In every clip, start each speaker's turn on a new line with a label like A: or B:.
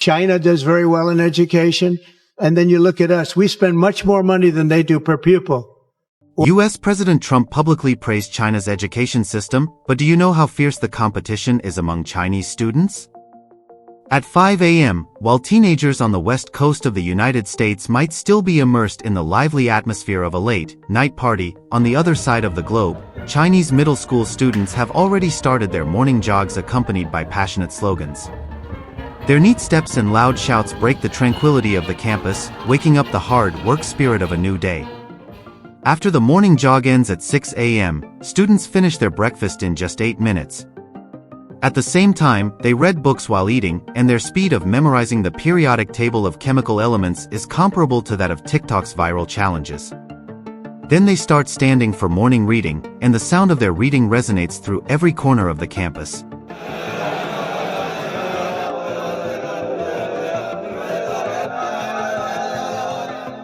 A: China does very well in education. And then you look at us, we spend much more money than they do per pupil.
B: US President Trump publicly praised China's education system, but do you know how fierce the competition is among Chinese students? At 5 a.m., while teenagers on the west coast of the United States might still be immersed in the lively atmosphere of a late-night party, on the other side of the globe, Chinese middle school students have already started their morning jogs accompanied by passionate slogans. Their neat steps and loud shouts break the tranquility of the campus, waking up the hard work spirit of a new day. After the morning jog ends at 6 a.m., students finish their breakfast in just 8 minutes. At the same time, they read books while eating, and their speed of memorizing the periodic table of chemical elements is comparable to that of TikTok's viral challenges. Then they start standing for morning reading, and the sound of their reading resonates through every corner of the campus.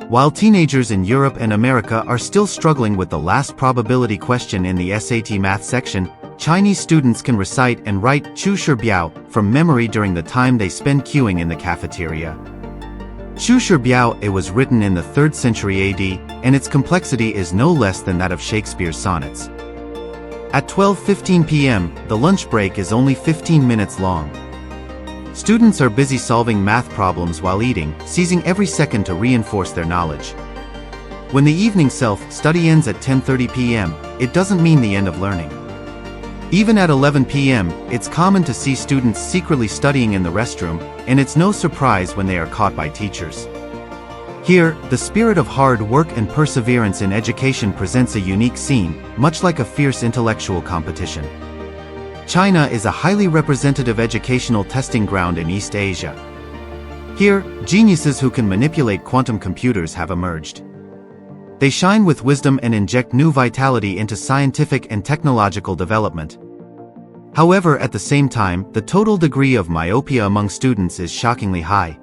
B: While teenagers in Europe and America are still struggling with the last probability question in the SAT math section, Chinese students can recite and write Chu Shi Biao from memory during the time they spend queuing in the cafeteria. Chu Shi Biao was written in the 3rd century AD, and its complexity is no less than that of Shakespeare's sonnets. At 12:15 p.m., the lunch break is only 15 minutes long. Students are busy solving math problems while eating, seizing every second to reinforce their knowledge. When the evening self-study ends at 10:30 p.m., it doesn't mean the end of learning. Even at 11 p.m., it's common to see students secretly studying in the restroom, and it's no surprise when they are caught by teachers. Here, the spirit of hard work and perseverance in education presents a unique scene, much like a fierce intellectual competition. China is a highly representative educational testing ground in East Asia. Here, geniuses who can manipulate quantum computers have emerged. They shine with wisdom and inject new vitality into scientific and technological development. However, at the same time, the total degree of myopia among students is shockingly high.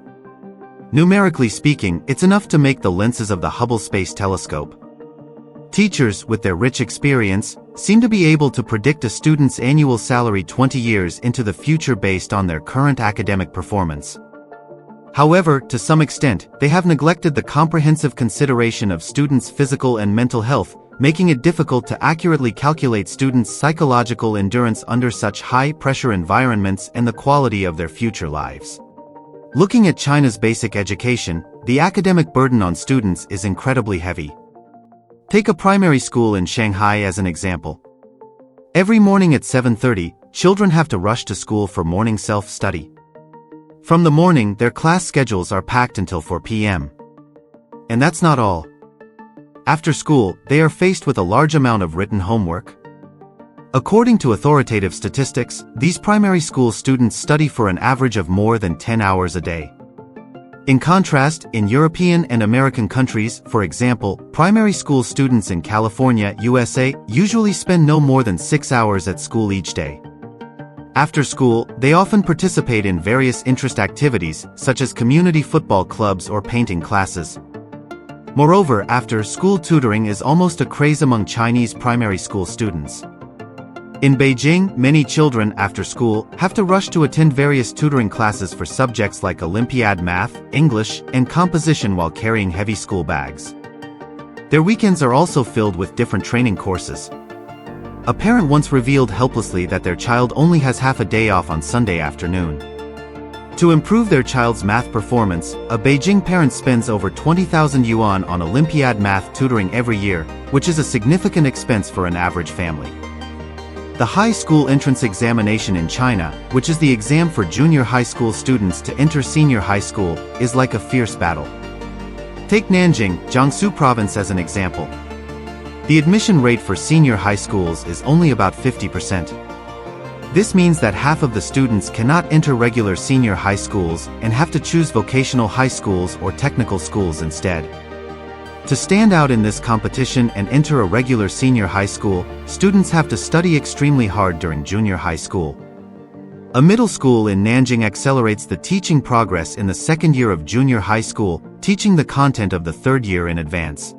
B: Numerically speaking, it's enough to make the lenses of the Hubble Space Telescope. Teachers, with their rich experience, seem to be able to predict a student's annual salary 20 years into the future based on their current academic performance. However, to some extent, they have neglected the comprehensive consideration of students' physical and mental health, making it difficult to accurately calculate students' psychological endurance under such high-pressure environments and the quality of their future lives. Looking at China's basic education, the academic burden on students is incredibly heavy. Take a primary school in Shanghai as an example. Every morning at 7:30, children have to rush to school for morning self-study. From the morning, their class schedules are packed until 4 p.m. And that's not all. After school, they are faced with a large amount of written homework. According to authoritative statistics, these primary school students study for an average of more than 10 hours a day. In contrast, in European and American countries, for example, primary school students in California, USA, usually spend no more than 6 hours at school each day. After school, they often participate in various interest activities, such as community football clubs or painting classes. Moreover, after-school tutoring is almost a craze among Chinese primary school students. In Beijing, many children, after school, have to rush to attend various tutoring classes for subjects like Olympiad math, English, and composition while carrying heavy school bags. Their weekends are also filled with different training courses. A parent once revealed helplessly that their child only has half a day off on Sunday afternoon. To improve their child's math performance, a Beijing parent spends over 20,000 yuan on Olympiad math tutoring every year, which is a significant expense for an average family. The high school entrance examination in China, which is the exam for junior high school students to enter senior high school, is like a fierce battle. Take Nanjing, Jiangsu province as an example. The admission rate for senior high schools is only about 50%. This means that half of the students cannot enter regular senior high schools and have to choose vocational high schools or technical schools instead. To stand out in this competition and enter a regular senior high school, students have to study extremely hard during junior high school. A middle school in Nanjing accelerates the teaching progress in the second year of junior high school, teaching the content of the third year in advance.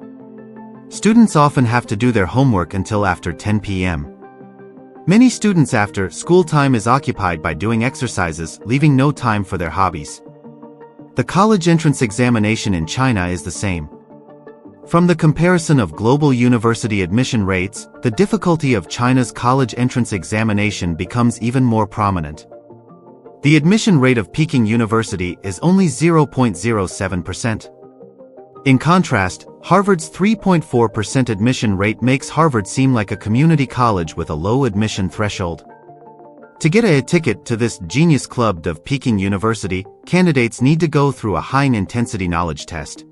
B: Students often have to do their homework until after 10 p.m. Many students after school time is occupied by doing exercises, leaving no time for their hobbies. The college entrance examination in China is the same. From the comparison of global university admission rates, the difficulty of China's college entrance examination becomes even more prominent. The admission rate of Peking University is only 0.07%. In contrast, Harvard's 3.4% admission rate makes Harvard seem like a community college with a low admission threshold. To get a ticket to this genius club of Peking University, candidates need to go through a high-intensity knowledge test.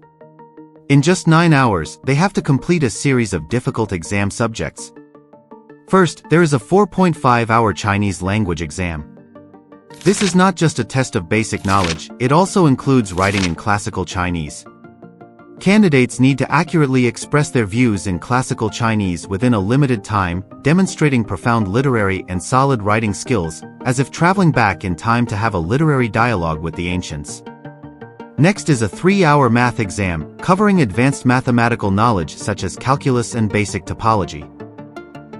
B: In just 9 hours, they have to complete a series of difficult exam subjects. First, there is a 4.5-hour Chinese language exam. This is not just a test of basic knowledge, it also includes writing in classical Chinese. Candidates need to accurately express their views in classical Chinese within a limited time, demonstrating profound literary and solid writing skills, as if traveling back in time to have a literary dialogue with the ancients. Next is a 3-hour math exam, covering advanced mathematical knowledge such as calculus and basic topology.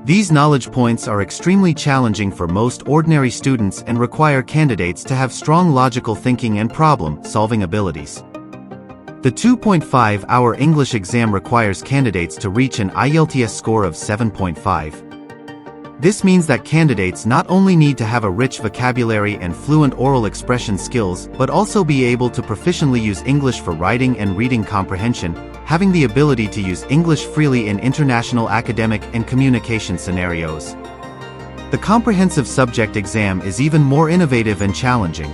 B: These knowledge points are extremely challenging for most ordinary students and require candidates to have strong logical thinking and problem-solving abilities. The 2.5-hour English exam requires candidates to reach an IELTS score of 7.5. This means that candidates not only need to have a rich vocabulary and fluent oral expression skills, but also be able to proficiently use English for writing and reading comprehension, having the ability to use English freely in international academic and communication scenarios. The comprehensive subject exam is even more innovative and challenging.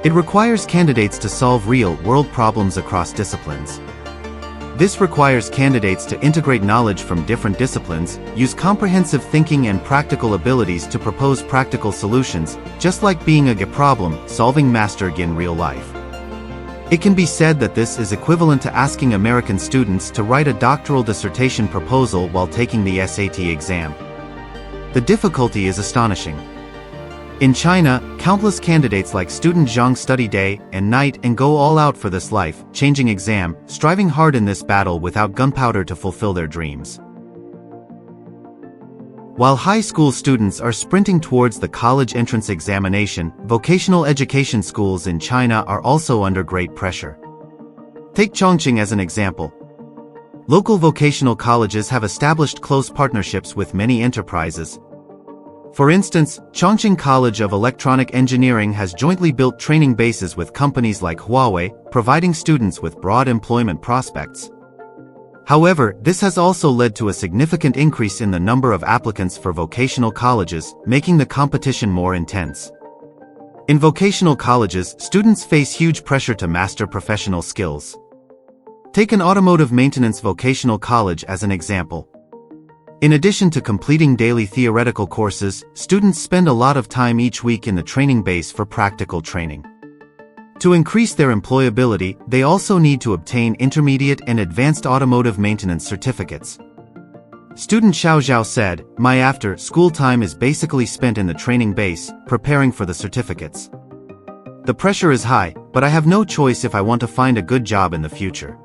B: It requires candidates to solve real-world problems across disciplines. This requires candidates to integrate knowledge from different disciplines, use comprehensive thinking and practical abilities to propose practical solutions, just like being a problem-solving master in real life. It can be said that this is equivalent to asking American students to write a doctoral dissertation proposal while taking the SAT exam. The difficulty is astonishing. In China, countless candidates like student Zhang study day and night and go all out for this life-changing exam, striving hard in this battle without gunpowder to fulfill their dreams. While high school students are sprinting towards the college entrance examination, vocational education schools in China are also under great pressure. Take Chongqing as an example. Local vocational colleges have established close partnerships with many enterprises. For instance, Chongqing College of Electronic Engineering has jointly built training bases with companies like Huawei, providing students with broad employment prospects. However, this has also led to a significant increase in the number of applicants for vocational colleges, making the competition more intense. In vocational colleges, students face huge pressure to master professional skills. Take an automotive maintenance vocational college as an example. In addition to completing daily theoretical courses, students spend a lot of time each week in the training base for practical training. To increase their employability, they also need to obtain intermediate and advanced automotive maintenance certificates. Student Xiao Zhao said, "My after-school time is basically spent in the training base, preparing for the certificates. The pressure is high, but I have no choice if I want to find a good job in the future."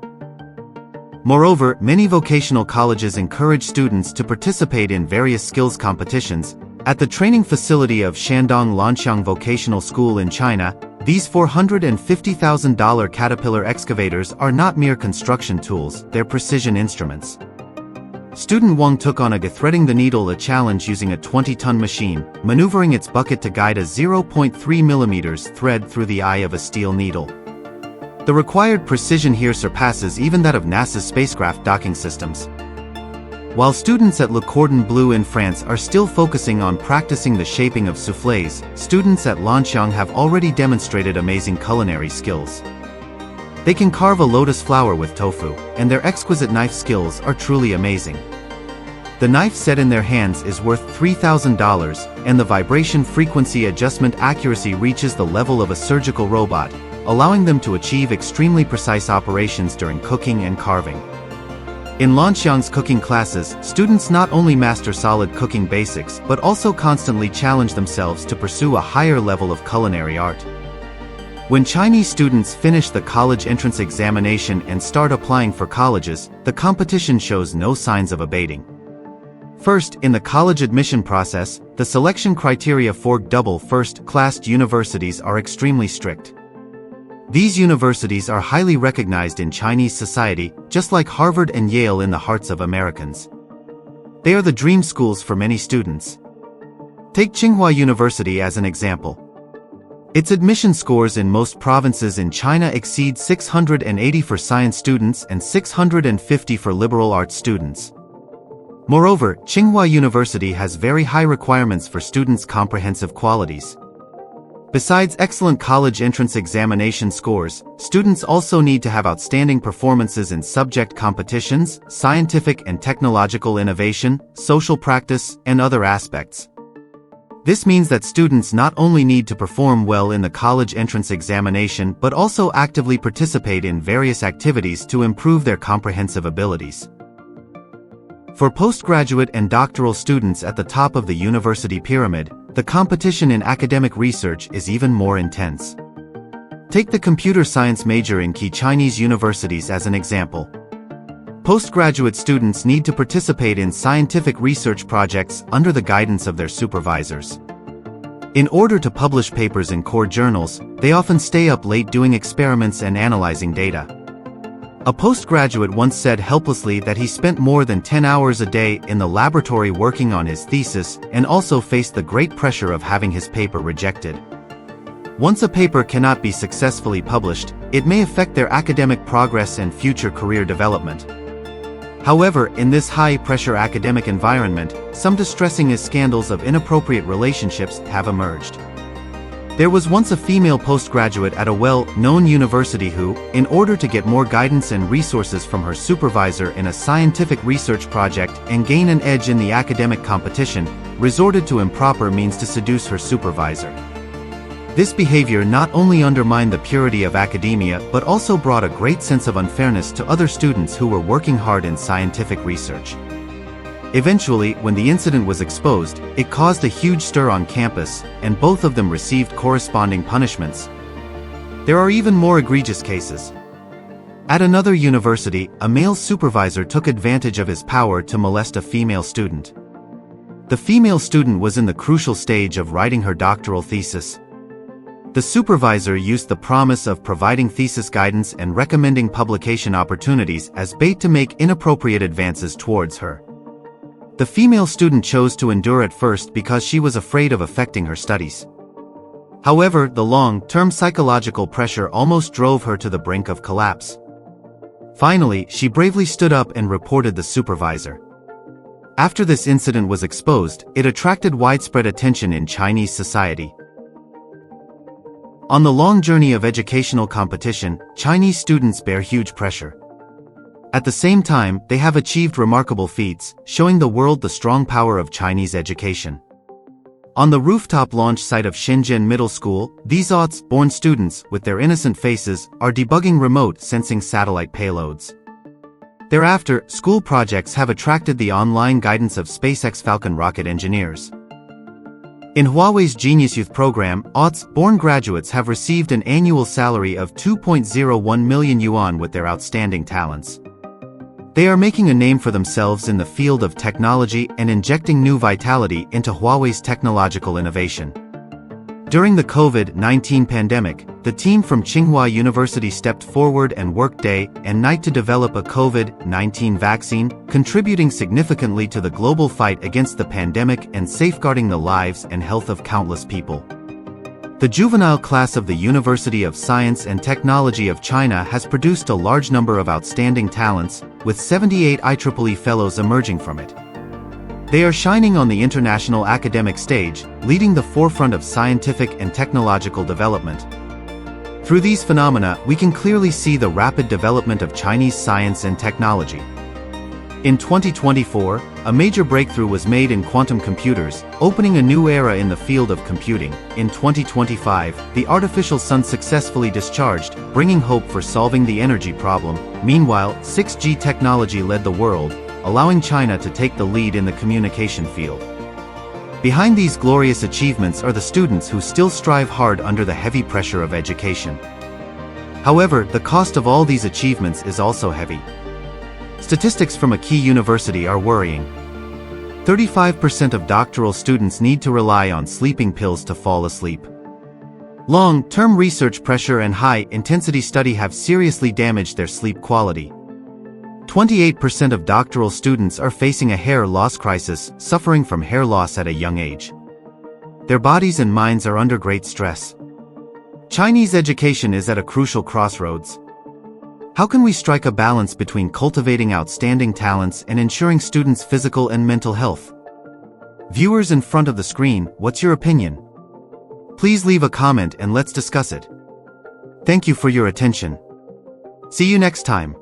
B: Moreover, many vocational colleges encourage students to participate in various skills competitions. At the training facility of Shandong Lanqiang Vocational School in China, these $450,000 Caterpillar excavators are not mere construction tools, they're precision instruments. Student Wang took on threading the needle a challenge using a 20-ton machine, maneuvering its bucket to guide a 0.3 mm thread through the eye of a steel needle. The required precision here surpasses even that of NASA's spacecraft docking systems. While students at Le Cordon Bleu in France are still focusing on practicing the shaping of soufflés, students at Lanqiang have already demonstrated amazing culinary skills. They can carve a lotus flower with tofu, and their exquisite knife skills are truly amazing. The knife set in their hands is worth $3,000, and the vibration frequency adjustment accuracy reaches the level of a surgical robot, allowing them to achieve extremely precise operations during cooking and carving. In Lanqiang's cooking classes, students not only master solid cooking basics but also constantly challenge themselves to pursue a higher level of culinary art. When Chinese students finish the college entrance examination and start applying for colleges, the competition shows no signs of abating. First, in the college admission process, the selection criteria for double first-class universities are extremely strict. These universities are highly recognized in Chinese society, just like Harvard and Yale in the hearts of Americans. They are the dream schools for many students. Take Tsinghua University as an example. Its admission scores in most provinces in China exceed 680 for science students and 650 for liberal arts students. Moreover, Tsinghua University has very high requirements for students' comprehensive qualities. Besides excellent college entrance examination scores, students also need to have outstanding performances in subject competitions, scientific and technological innovation, social practice, and other aspects. This means that students not only need to perform well in the college entrance examination but also actively participate in various activities to improve their comprehensive abilities. For postgraduate and doctoral students at the top of the university pyramid, the competition in academic research is even more intense. Take the computer science major in key Chinese universities as an example. Postgraduate students need to participate in scientific research projects under the guidance of their supervisors. In order to publish papers in core journals, they often stay up late doing experiments and analyzing data. A postgraduate once said helplessly that he spent more than 10 hours a day in the laboratory working on his thesis and also faced the great pressure of having his paper rejected. Once a paper cannot be successfully published, it may affect their academic progress and future career development. However, in this high-pressure academic environment, some distressing scandals of inappropriate relationships have emerged. There was once a female postgraduate at a well-known university who, in order to get more guidance and resources from her supervisor in a scientific research project and gain an edge in the academic competition, resorted to improper means to seduce her supervisor. This behavior not only undermined the purity of academia but also brought a great sense of unfairness to other students who were working hard in scientific research. Eventually, when the incident was exposed, it caused a huge stir on campus, and both of them received corresponding punishments. There are even more egregious cases. At another university, a male supervisor took advantage of his power to molest a female student. The female student was in the crucial stage of writing her doctoral thesis. The supervisor used the promise of providing thesis guidance and recommending publication opportunities as bait to make inappropriate advances towards her. The female student chose to endure at first because she was afraid of affecting her studies. However, the long-term psychological pressure almost drove her to the brink of collapse. Finally, she bravely stood up and reported the supervisor. After this incident was exposed, it attracted widespread attention in Chinese society. On the long journey of educational competition, Chinese students bear huge pressure. At the same time, they have achieved remarkable feats, showing the world the strong power of Chinese education. On the rooftop launch site of Shenzhen Middle School, these born students, with their innocent faces, are debugging remote sensing satellite payloads. Thereafter, school projects have attracted the online guidance of SpaceX Falcon rocket engineers. In Huawei's Genius Youth program, born graduates have received an annual salary of 2.01 million yuan with their outstanding talents. They are making a name for themselves in the field of technology and injecting new vitality into Huawei's technological innovation. During the COVID-19 pandemic, the team from Tsinghua University stepped forward and worked day and night to develop a COVID-19 vaccine, contributing significantly to the global fight against the pandemic and safeguarding the lives and health of countless people. The juvenile class of the University of Science and Technology of China has produced a large number of outstanding talents, with 78 IEEE fellows emerging from it. They are shining on the international academic stage, leading the forefront of scientific and technological development. Through these phenomena, we can clearly see the rapid development of Chinese science and technology. In 2024, a major breakthrough was made in quantum computers, opening a new era in the field of computing. In 2025, the artificial sun successfully discharged, bringing hope for solving the energy problem. Meanwhile, 6G technology led the world, allowing China to take the lead in the communication field. Behind these glorious achievements are the students who still strive hard under the heavy pressure of education. However, the cost of all these achievements is also heavy. Statistics from a key university are worrying. 35% of doctoral students need to rely on sleeping pills to fall asleep. Long-term research pressure and high-intensity study have seriously damaged their sleep quality. 28% of doctoral students are facing a hair loss crisis, suffering from hair loss at a young age. Their bodies and minds are under great stress. Chinese education is at a crucial crossroads. How can we strike a balance between cultivating outstanding talents and ensuring students' physical and mental health? Viewers in front of the screen, what's your opinion? Please leave a comment and let's discuss it. Thank you for your attention. See you next time.